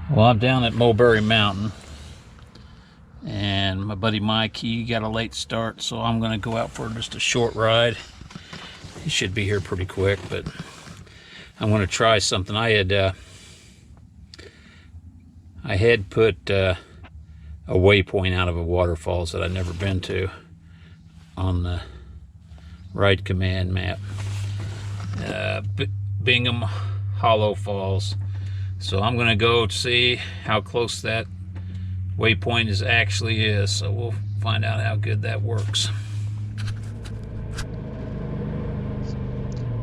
Well, I'm down at Mulberry Mountain, and my buddy Mike, he got a late start, so I'm going to go out for just a short ride. He should be here pretty quick, but I'm going to try something. I had put a waypoint out of a waterfalls that I'd never been to on the Ride Command map. Bingham Hollow Falls. So I'm going to go see how close that waypoint is. So we'll find out how good that works.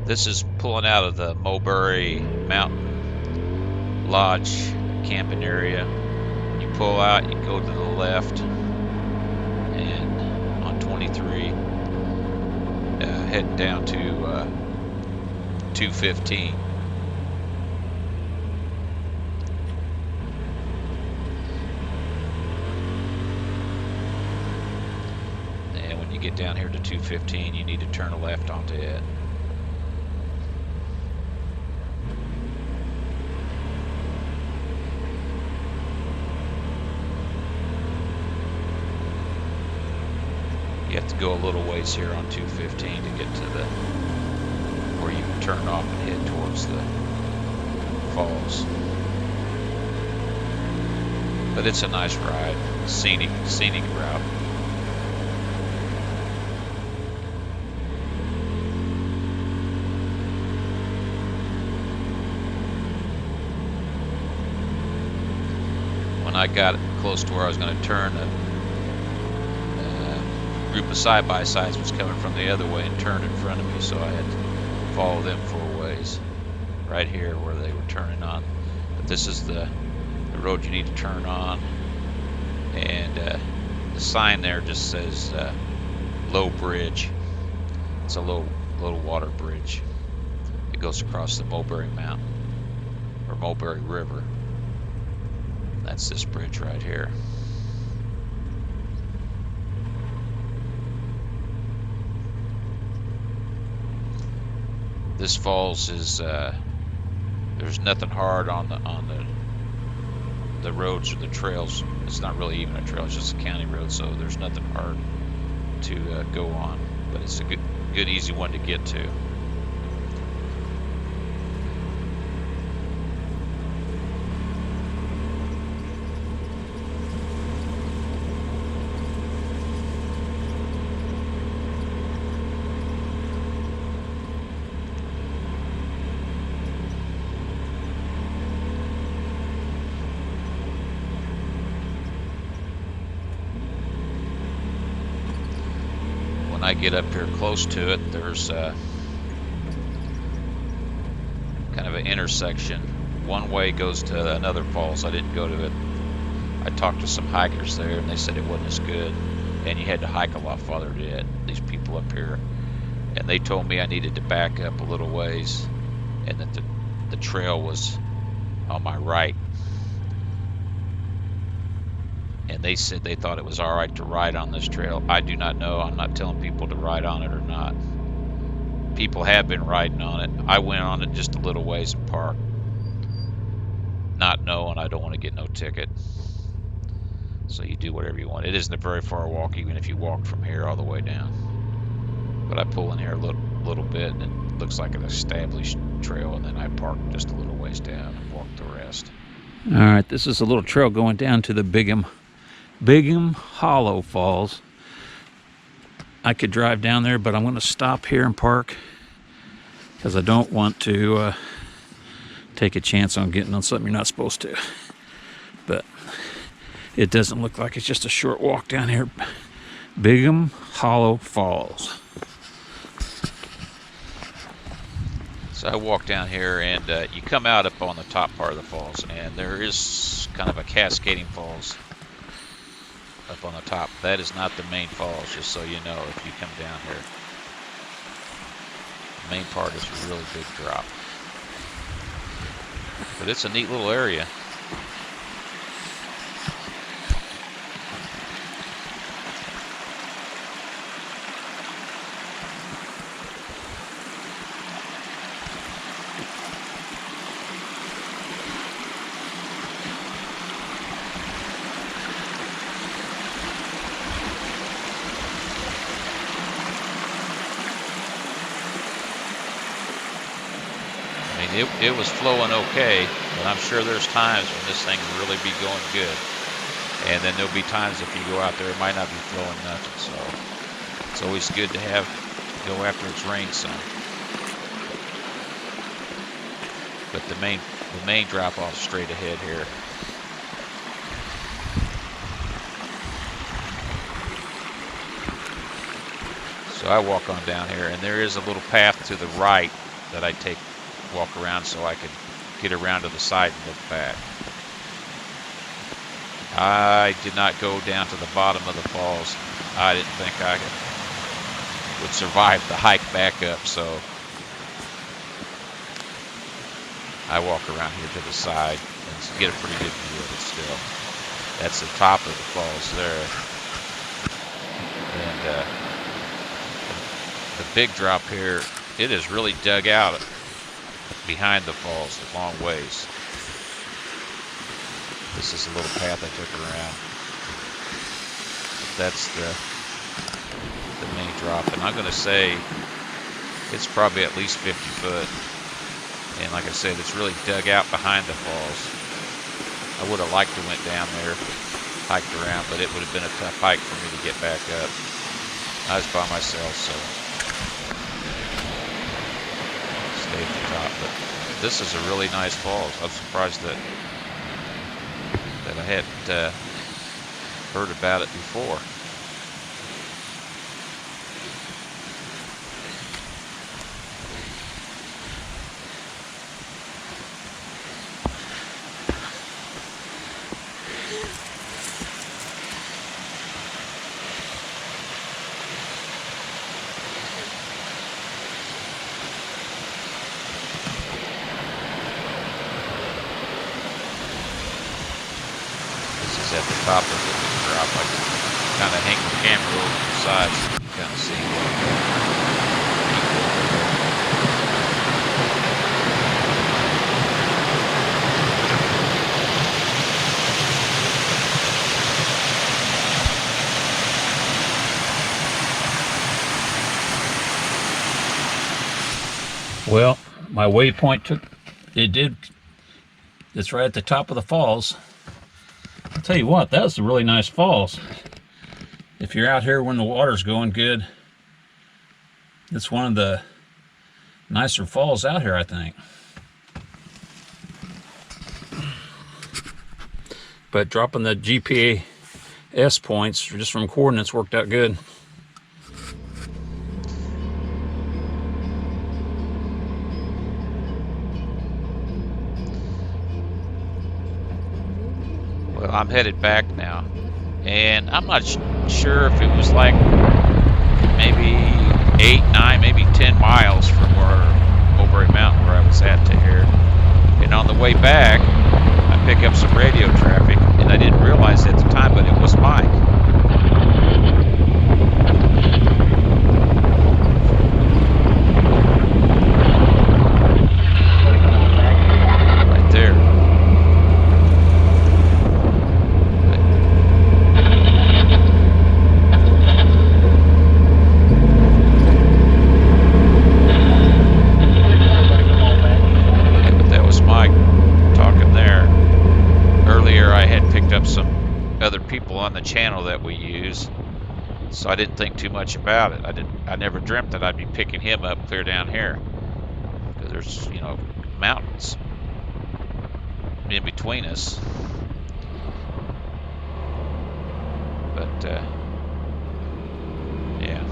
This is pulling out of the Mulberry Mountain Lodge camping area. When you pull out, you go to the left, and on 23, heading down to 215. And when you get down here to 215, you need to turn left onto it. You have to go a little ways here on 215 to get to the where you can turn off and head towards the falls. But it's a nice ride, scenic route. When I got close to where I was going to turn, a group of side-by-sides was coming from the other way and turned in front of me, so I had to follow them for a ways right here where they were turning on. But this is the road you need to turn on, and the sign there just says low bridge. It's a low water bridge. It goes across the Mulberry Mountain or Mulberry River. That's this bridge right here. This falls is there's nothing hard on the roads or the trails. It's not really even a trail, it's just a county road, so there's nothing hard to go on, but it's a good easy one to get to. When I get up here close to it, there's kind of an intersection. One way goes to another falls. I didn't go to it. I talked to some hikers there, and they said it wasn't as good, and you had to hike a lot farther to it. These people up here, and they told me I needed to back up a little ways, and that the trail was on my right. And they said they thought it was all right to ride on this trail. I do not know. I'm not telling people to ride on it or not. People have been riding on it. I went on it just a little ways and parked, not knowing I don't want to get no ticket. So you do whatever you want. It isn't a very far walk, even if you walked from here all the way down. But I pull in here a little bit, and it looks like an established trail, and then I park just a little ways down and walk the rest. All right, this is a little trail going down to the Bingham Hollow Falls. I could drive down there, but I'm going to stop here and park because I don't want to take a chance on getting on something you're not supposed to. But it doesn't look like it's just a short walk down here. Bingham Hollow Falls. So I walk down here, and you come out up on the top part of the falls, and there is kind of a cascading falls up on the top. That is not the main falls, just so you know, if you come down here. The main part is a really big drop. But it's a neat little area. it was flowing okay, but I'm sure there's times when this thing will really be going good. And then there'll be times if you go out there, it might not be flowing nothing. So it's always good to go after it's rained some. But the main drop off straight ahead here. So I walk on down here, and there is a little path to the right that I walk around so I can get around to the side and look back. I did not go down to the bottom of the falls. I didn't think I would survive the hike back up, so I walk around here to the side and get a pretty good view of it still. That's the top of the falls there. And the big drop here, it is really dug out behind the falls a long ways. This is a little path I took around. That's the main drop, and I'm going to say it's probably at least 50 foot. And like I said, it's really dug out behind the falls. I would have liked to went down there, hiked around, but it would have been a tough hike for me to get back up. I was by myself, so stay at the top. But this is a really nice falls. I'm surprised that I hadn't heard about it before. At the top of the drop, I can kind of hang the camera over the sides so you can kind of see what. Well, my waypoint it's right at the top of the falls. I'll tell you what, that was a really nice falls. If you're out here when the water's going good, it's one of the nicer falls out here, I think. But dropping the GPS points just from coordinates worked out good. Well, I'm headed back now, and I'm not sure if it was like maybe 8, 9, maybe 10 miles from Mulberry Mountain where I was at to here. And on the way back, I pick up some radio traffic, and I didn't realize at the time, but it was Mike. On the channel that we use, so I didn't think too much about it. I never dreamt that I'd be picking him up clear down here, because there's, you know, mountains in between us. But yeah,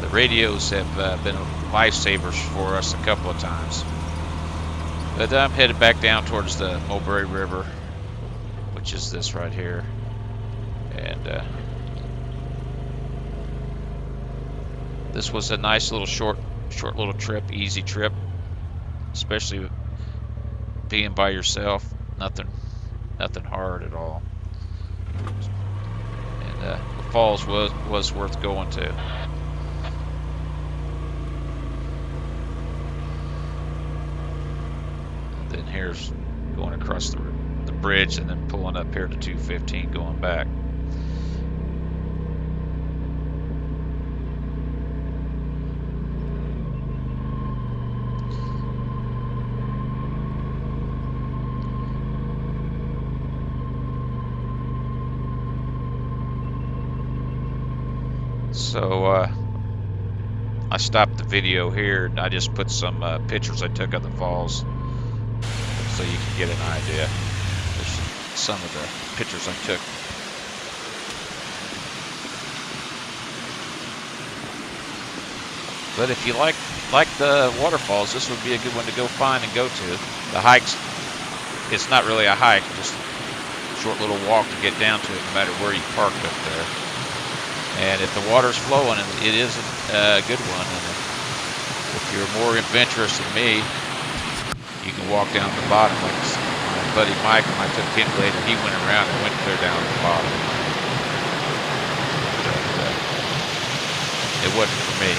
the radios have been lifesavers for us a couple of times. But I'm headed back down towards the Mulberry River, which is this right here. And this was a nice little short little trip, easy trip, especially being by yourself. Nothing hard at all. And the falls was worth going to. And then here's going across the bridge and then pulling up here to 215 going back. So I stopped the video here and I just put some pictures I took of the falls so you can get an idea. There's some of the pictures I took. But if you like the waterfalls, this would be a good one to go find and go to. The hikes, it's not really a hike, just a short little walk to get down to it no matter where you parked up there. And if the water's flowing, it is a good one. And if you're more adventurous than me, you can walk down to the bottom. Like my buddy Mike, when I took him later, he went around and went clear down to the bottom. But, it wasn't for me.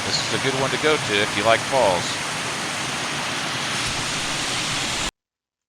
This is a good one to go to if you like falls.